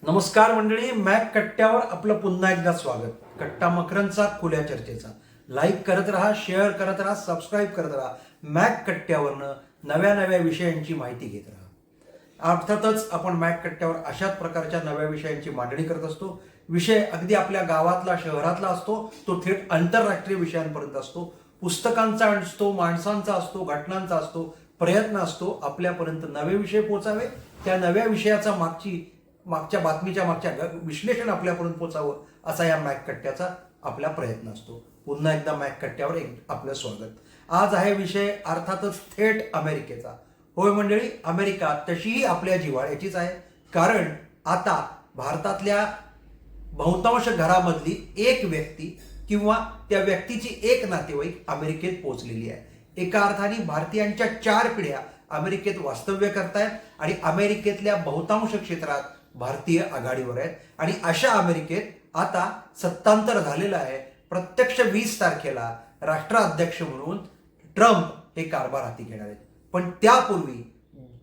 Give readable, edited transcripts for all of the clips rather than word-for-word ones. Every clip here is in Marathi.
नमस्कार मंडळी, मॅक कट्ट्यावर आपलं पुन्हा एकदा स्वागत. कट्टा मकरंदचा खुल्या चर्चेचा लाईक करत राहा, शेअर करत राहा, सबस्क्राईब करत राहा. मॅक कट्ट्यावरनं नव्या नव्या विषयांची माहिती घेत राहा. अर्थातच आपण मॅक कट्ट्यावर अशाच प्रकारच्या नव्या विषयांची मांडणी करत असतो. विषय अगदी आपल्या गावातला, शहरातला असतो, तो थेट आंतरराष्ट्रीय विषयांपर्यंत असतो. पुस्तकांचा असतो, माणसांचा असतो, घटनांचा असतो. प्रयत्न असतो आपल्यापर्यंत नवे विषय पोचावे, त्या नव्या विषयाचा मागच्या बातमीच्या मागच्या विश्लेषण आपल्यापर्यंत पोचावं, असा या मॅक कट्ट्याचा आपला प्रयत्न असतो. पुन्हा एकदा मॅक कट्ट्यावर आपलं स्वागत. आज आहे विषय अर्थातच थेट अमेरिकेचा. होय मंडळी, अमेरिका तशीही आपल्या जिव्हाळ्याचीच आहे, कारण आता भारतातल्या बहुतांश घरामधली एक व्यक्ती किंवा त्या व्यक्तीची एक नातेवाईक अमेरिकेत पोहोचलेली आहे. एका अर्थाने भारतीयांच्या 4 पिढ्या अमेरिकेत वास्तव्य करतायत आणि अमेरिकेतल्या बहुतांश क्षेत्रात भारतीय आघाडीवर आहेत. आणि अशा अमेरिकेत आता सत्तांतर झालेलं आहे. प्रत्यक्ष 20 तारखेला राष्ट्राध्यक्ष म्हणून ट्रम्प हे कारभार हाती घेणार आहेत. पण त्यापूर्वी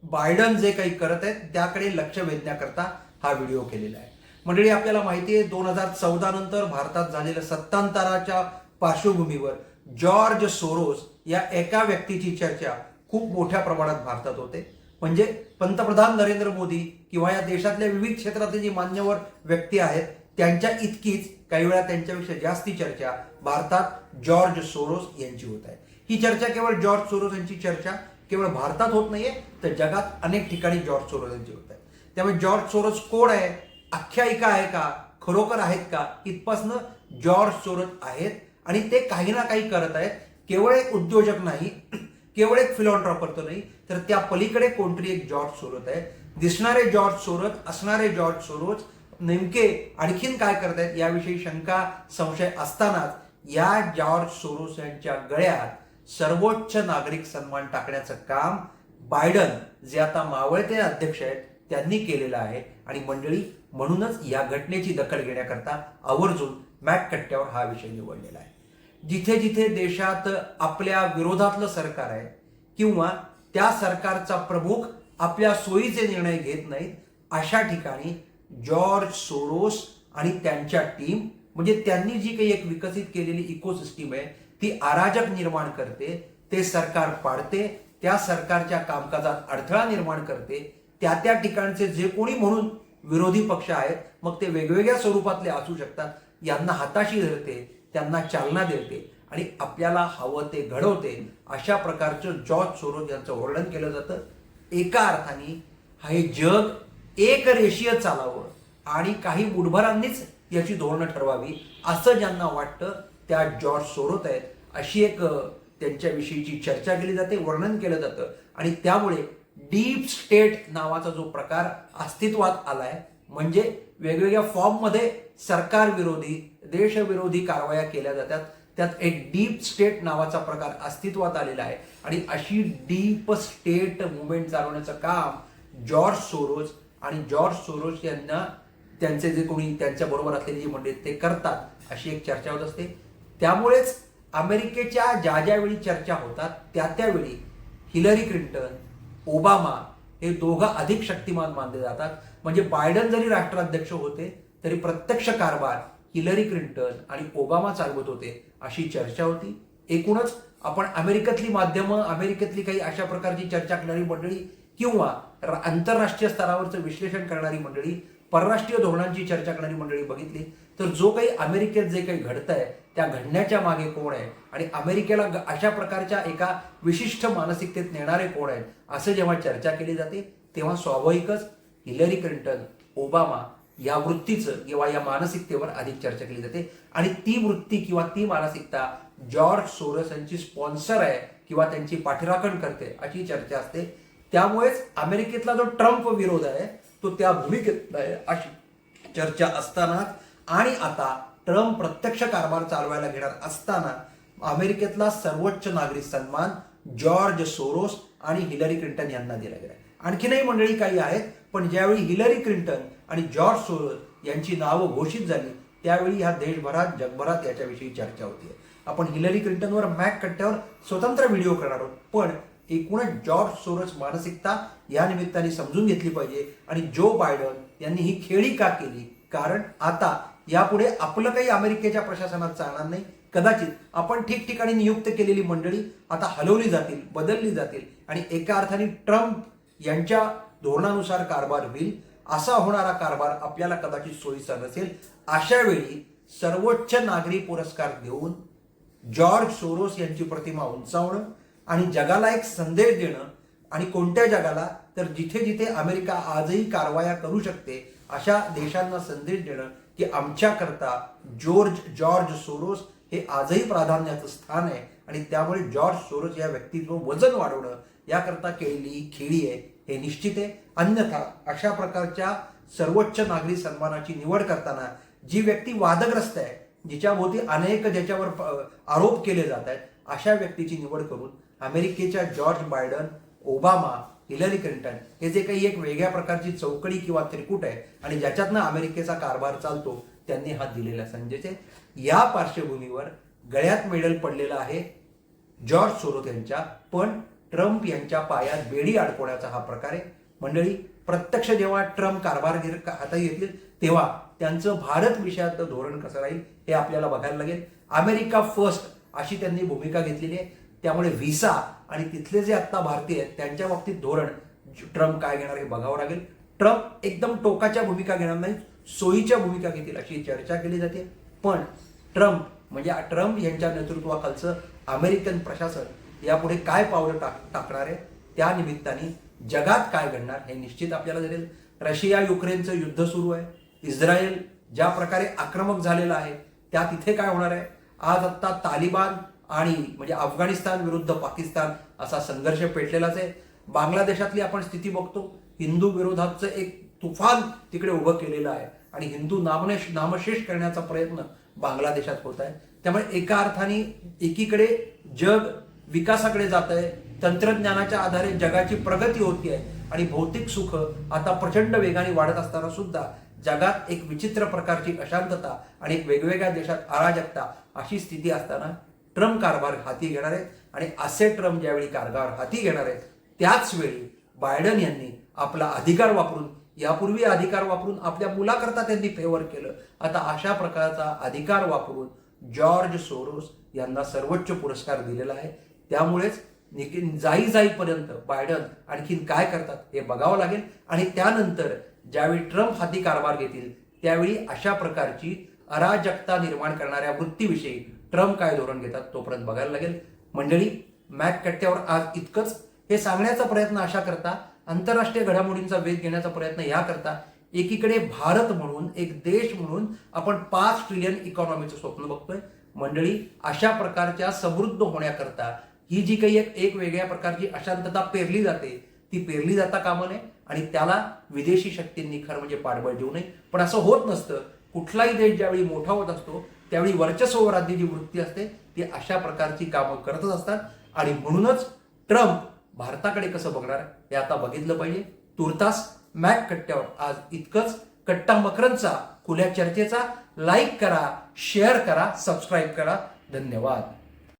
बायडन जे काही करत आहेत त्याकडे लक्ष वेधण्याकरता हा व्हिडिओ केलेला आहे. मंडळी, आपल्याला माहिती आहे 2014 नंतर भारतात झालेल्या सत्तांतराच्या पार्श्वभूमीवर जॉर्ज सोरोस या एका व्यक्तीची चर्चा खूप मोठ्या प्रमाणात भारतात होते. म्हणजे पंतप्रधान नरेंद्र मोदी किंवा या देशातल्या विविध क्षेत्रातले जी मान्यवर व्यक्ती आहेत त्यांच्या इतकीच, काही वेळा त्यांच्यापेक्षा जास्ती चर्चा भारतात जॉर्ज सोरोस यांची होत आहे. ही चर्चा केवळ जॉर्ज सोरोस यांची चर्चा केवळ भारतात होत नाहीये, तर जगात अनेक ठिकाणी जॉर्ज सोरोस यांची होत आहे. त्यामुळे जॉर्ज सोरोस कोण आहे, आख्यायिका आहे का, खरोखर आहेत का, इथपासनं जॉर्ज सोरोस आहेत आणि ते काही ना काही करत आहेत. केवळ एक उद्योजक नाही, केवळ एक फिलॉन्ट्रॉपर तर नाही, तर त्या पलीकडे कोणतरी एक जॉर्ज सोरोस आहे. दिसणारे जॉर्ज सोरोस, असणारे जॉर्ज सोरोस नेमके आणखीन काय करत आहेत याविषयी शंका, संशय असतानाच या जॉर्ज सोरोस यांच्या गळ्यात सर्वोच्च नागरिक सन्मान टाकण्याचं काम बायडन, जे आता मावळते अध्यक्ष आहेत, त्यांनी केलेलं आहे. आणि मंडळी, म्हणूनच या घटनेची दखल घेण्याकरता आवर्जून मॅक कट्ट्यावर हा विषय निवडलेला आहे. जिथे जिथे देशात आपल्या विरोधातलं सरकार आहे किंवा त्या सरकारचा प्रमुख आपल्या सोयीचे निर्णय घेत नाहीत, अशा ठिकाणी जॉर्ज सोरोस आणि त्यांच्या टीम, म्हणजे त्यांनी जी काही एक विकसित केलेली इकोसिस्टीम आहे ती अराजक निर्माण करते, ते सरकार पाडते, त्या सरकारच्या कामकाजात अडथळा निर्माण करते. त्या त्या ठिकाणचे जे कोणी म्हणून विरोधी पक्ष आहेत, मग ते वेगवेगळ्या स्वरूपातले असू शकतात, यांना हाताशी धरते, त्यांना चालना देते आणि आपल्याला हवं ते घडवते. अशा प्रकारचं जॉर्ज सोरोस यांचं वर्णन केलं जातं. एका अर्थाने हे जग एक रेषीय चालावं आणि काही बुडभरांनीच याची धोरणं ठरवावी असं ज्यांना वाटतं त्या जॉर्ज सोरोस आहेत. अशी एक त्यांच्याविषयीची चर्चा केली जाते, वर्णन केलं जातं. आणि त्यामुळे डीप स्टेट नावाचा जो प्रकार अस्तित्वात आलाय, म्हणजे वेगवेगळ्या फॉर्ममध्ये सरकार विरोधी, देशविरोधी कारवाया केल्या जातात, त्यात एक डीप स्टेट नावाचा प्रकार अस्तित्वात आलेला आहे. आणि अशी डीप स्टेट मुवमेंट चालवण्याचं काम जॉर्ज सोरोस आणि जॉर्ज सोरोस यांना त्यांचे जे कोणी त्यांच्या बरोबर असलेली जी मंडळी ते करतात, अशी एक चर्चा होत असते. त्यामुळेच अमेरिकेच्या ज्या ज्यावेळी चर्चा होतात त्या त्यावेळी हिलरी क्लिंटन, ओबामा हे दोघं अधिक शक्तिमान मानले जातात. म्हणजे बायडन जरी राष्ट्राध्यक्ष होते तरी प्रत्यक्ष कारभार हिलरी क्लिंटन आणि ओबामा चालवत होते, अशी चर्चा होती. एकूणच आपण अमेरिकेतली माध्यमं, अमेरिकेतली काही अशा प्रकारची चर्चा करणारी मंडळी किंवा आंतरराष्ट्रीय स्तरावरचं विश्लेषण करणारी मंडळी, परराष्ट्रीय धोरणांची चर्चा करणारी मंडळी बघितली तर जो काही अमेरिकेत जे काही घडतंय त्या घडण्याच्या मागे कोण आहे आणि अमेरिकेला अशा प्रकारच्या एका विशिष्ट मानसिकतेत नेणारे कोण आहेत, असं जेव्हा चर्चा केली जाते तेव्हा स्वाभाविकच हिलरी क्लिंटन, ओबामा या वृत्तीचं किंवा या मानसिकतेवर अधिक चर्चा केली जाते. आणि ती वृत्ती किंवा ती मानसिकता जॉर्ज सोरोस यांची स्पॉन्सर आहे किंवा त्यांची पाठराखण करते, अशी चर्चा असते. त्यामुळेच अमेरिकेतला जो ट्रम्प विरोध आहे तो त्या भूमिकेत आहे, अशी चर्चा असताना आणि आता ट्रम्प प्रत्यक्ष कारभार चालवायला घेणार असताना अमेरिकेतला सर्वोच्च नागरिक सन्मान जॉर्ज सोरोस आणि हिलरी क्लिंटन यांना दिला गेला. आणखीनही मंडळी काही आहेत, पण ज्यावेळी हिलरी क्लिंटन आणि जॉर्ज सोरोस यांची नावं घोषित झाली त्यावेळी ह्या देशभरात, जगभरात याच्याविषयी चर्चा होती. आपण हिलरी क्लिंटनवर मॅक कट्ट्यावर स्वतंत्र व्हिडिओ करणार आहोत, पण एकूणच जॉर्ज सोरोस मानसिकता या निमित्ताने समजून घेतली पाहिजे. आणि जो बायडन यांनी ही खेळी का केली? कारण आता यापुढे आपलं काही अमेरिकेच्या प्रशासनात चालणार नाही. कदाचित आपण ठिकठिकाणी नियुक्त केलेली मंडळी आता हलवली जातील, बदलली जातील आणि एका अर्थाने ट्रम्प यांच्या धोरणानुसार कारभार होईल. असा होणारा कारभार आपल्याला कदाचित सोयीचा नसेल. अशा वेळी सर्वोच्च नागरी पुरस्कार देऊन जॉर्ज सोरोस यांची प्रतिमा उंचावणं आणि जगाला एक संदेश देणं, आणि कोणत्या जगाला? तर जिथे जिथे अमेरिका आजही कारवाया करू शकते अशा देशांना संदेश देणं की आमच्याकरता जॉर्ज सोरोस हे आजही प्राधान्याचं स्थान आहे आणि त्यामुळे जॉर्ज सोरोस या व्यक्तीचं वजन वाढवणं याकरता केलेली ही खेळी आहे हे निश्चित आहे. अन्यथा अशा प्रकारच्या सर्वोच्च नागरी सन्मानाची निवड करताना जी व्यक्ती वादग्रस्त आहे, जिच्याभोवती अनेक ज्याच्यावर आरोप केले जात आहेत, अशा व्यक्तीची निवड करून अमेरिकेच्या George Biden, Obama, Hillary Clinton हे जे काही एक वेगळ्या प्रकारची चौकडी किंवा त्रिकूट आहे आणि ज्याच्यातनं अमेरिकेचा कारभार चालतो त्यांनी हात दिलेला संजयचे. या पार्श्वभूमीवर गळ्यात मेडल पडलेला आहे जॉर्ज सोरोस यांच्या, पण ट्रम्प यांच्या पायात बेडी अडकवण्याचा हा प्रकार आहे. मंडळी, प्रत्यक्ष जेव्हा ट्रम्प कारभारगीर हाती येतील तेव्हा त्यांचं भारत विषयातलं धोरण कसं राहील हे आपल्याला बघायला लागेल. अमेरिका फर्स्ट अशी त्यांनी भूमिका घेतलेली आहे. त्यामुळे व्हिसा आणि तिथले जे आत्ता भारतीय आहेत त्यांच्या बाबतीत धोरण ट्रम्प काय घेणार हे बघावं लागेल. ट्रम्प एकदम टोकाच्या भूमिका घेणार नाही, सोयीच्या भूमिका घेतील अशी चर्चा केली जाते. पण ट्रम्प यांच्या नेतृत्वाखालचं अमेरिकन प्रशासन यापुढे काय पावलं टाकणार आहे, त्या निमित्ताने जगात काय घडणार हे निश्चित आपल्याला दिसेल. रशिया युक्रेनचं युद्ध सुरू आहे. इस्रायल ज्या प्रकारे आक्रमक झालेला आहे त्या तिथे काय होणार आहे. आज आत्ता तालिबान आणि अफगाणिस्तान विरुद्ध पाकिस्तान असा संघर्ष पेटलेलाच आहे. बांगलादेशातली आपण स्थिती बघतो, हिंदू विरोधाचं एक तुफान तिकडे उभं केलेलं आहे आणि हिंदू नामशेष करण्याचा प्रयत्न बांगलादेशात होत आहे. त्यामुळे एका अर्थाने एकीकडे जग विकासाकडे जात आहे, तंत्रज्ञानाच्या आधारे जगाची प्रगती होती आहे आणि भौतिक सुख आता प्रचंड वेगाने वाढत असताना सुद्धा जगात एक विचित्र प्रकारची अशांतता आणि एक वेगवेगळ्या देशात अराजकता अशी स्थिती असताना ट्रम्प कारभार हाती घेणार आहेत. आणि असे ट्रम्प ज्यावेळी कारभार हाती घेणार आहेत त्याच वेळी बायडन यांनी आपला अधिकार वापरून, यापूर्वी अधिकार वापरून आपल्या मुलाकरता त्यांनी फेवर केलं, आता अशा प्रकारचा अधिकार वापरून जॉर्ज सोरोस यांना सर्वोच्च पुरस्कार दिलेला आहे. त्यामुळेच जाईपर्यंत बायडन आणखीन काय करतात हे बघावं लागेल आणि त्यानंतर ज्यावेळी ट्रम्प हाती कारभार घेतील त्यावेळी अशा प्रकारची अराजकता निर्माण करणाऱ्या वृत्तीविषयी ट्रम्प काय धोरण घेतात तोपर्यंत बघायला लागेल. मंडळी, मॅक कट्ट्यावर आज इतकंच. हे सांगण्याचा प्रयत्न अशा करता, आंतरराष्ट्रीय घडामोडींचा वेध घेण्याचा प्रयत्न या करता एकीकडे भारत म्हणून, एक देश म्हणून आपण 5 ट्रिलियन इकॉनॉमीचं स्वप्न बघतोय. मंडळी, अशा प्रकारच्या समृद्ध होण्याकरता ही जी काही एक वेगळ्या प्रकारची अशांतता पेरली जाते ती पेरली जाता कामा नये आणि त्याला विदेशी शक्तींनी खरं म्हणजे पाठबळ देऊ नये. पण असं होत नसतं. कुठलाही देश ज्यावेळी मोठा होत असतो त्यावेळी वर्चस्व राज्य जी वृत्ती असते ती अशा प्रकारची कामं करतच असतात आणि म्हणूनच ट्रम्प भारताकडे कसं बघणार हे आता बघितलं पाहिजे. तुर्तास मॅक कट्ट्यावर आज इतकंच. कट्टा मकरंदचा खुल्या चर्चेचा लाईक करा, शेअर करा, सबस्क्राईब करा. धन्यवाद.